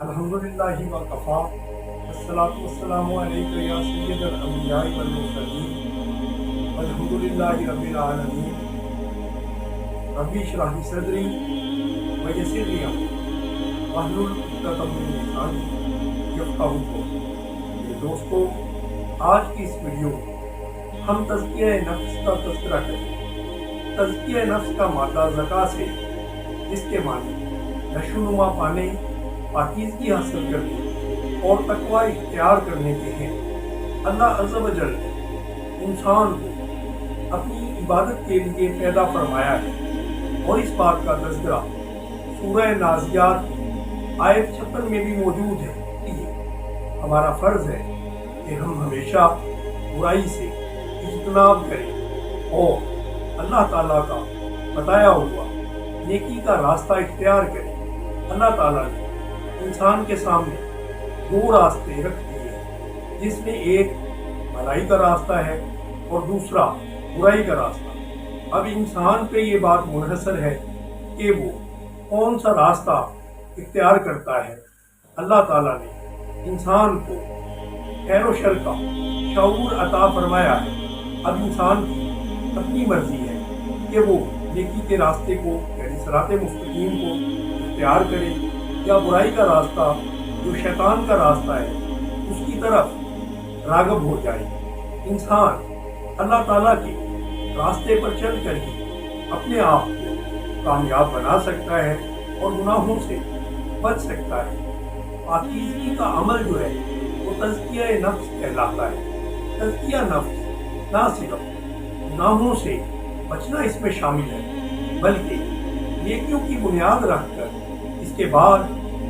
अल्हम्दुलिल्लाहि व कफ़ा अस्सलातु वस्सलामु अलैका या सय्यदल अंबिया'i वल मुरसलीन वल्हम्दुलिल्लाहि रब्बिल आलमीन। रब्बि इश्रह ली सदरी व यस्सिर ली अमरी वहलुल उक़दतम मिन लिसानी यफ़क़हू क़ौली। मेरे दोस्तों, आज की इस वीडियो में हम तज़किया नफ्स का तज़किरा करेंगे। तज़किया नफ्स का मादा ज़का से, जिसके माने नशोनुमा पाने, पाकीज़गी हासिल करने और तक़वा इख्तियार करने के हैं। अल्लाह अज़्ज़ व जल ने इंसान को अपनी इबादत के लिए पैदा फरमाया है और इस बात का तज़किरा सूरह नाज़ियात आयत 56 में भी मौजूद है कि हमारा फ़र्ज़ है कि हम हमेशा बुराई से इज्तनाब करें और अल्लाह ताला का बताया हुआ नेकी का रास्ता इख्तियार करें। अल्लाह ताला ने इंसान के सामने दो रास्ते रख दिए हैं, जिसमें एक भलाई का रास्ता है और दूसरा बुराई का रास्ता। अब इंसान पे ये बात मुनहसर है कि वो कौन सा रास्ता इख्तियार करता है। अल्लाह ताला ने इंसान को खैर व शर का शऊर अता फरमाया है। अब इंसान की अपनी मर्जी है कि वो नेकी के रास्ते को यानी सिराते मुस्तकीम को इख्तियार करे या बुराई का रास्ता जो शैतान का रास्ता है उसकी तरफ राग़ब हो जाए। इंसान अल्लाह ताला के रास्ते पर चलकर ही अपने आप को कामयाब बना सकता है और गुनाहों से बच सकता है। पाकीज़गी का अमल जो है वो तज़किया नफ्स कहलाता है। तज़किया नफ्स ना सिर्फ गुनाहों से बचना इसमें शामिल है, बल्कि नेकियों की बुनियाद रखकर इसके बाद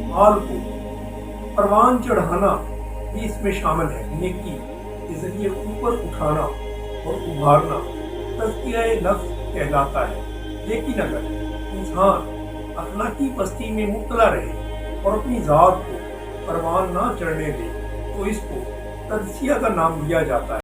माल को परवान चढ़ाना भी इसमें शामिल है। नेकी के जरिए ऊपर उठाना और उभारना तज़किया नफ्स कहलाता है। लेकिन अगर इंसान अखलाकी पस्ती में मुब्तला रहे और अपनी ज़ात को परवान ना चढ़ने दे तो इसको तज़किया का नाम दिया जाता है।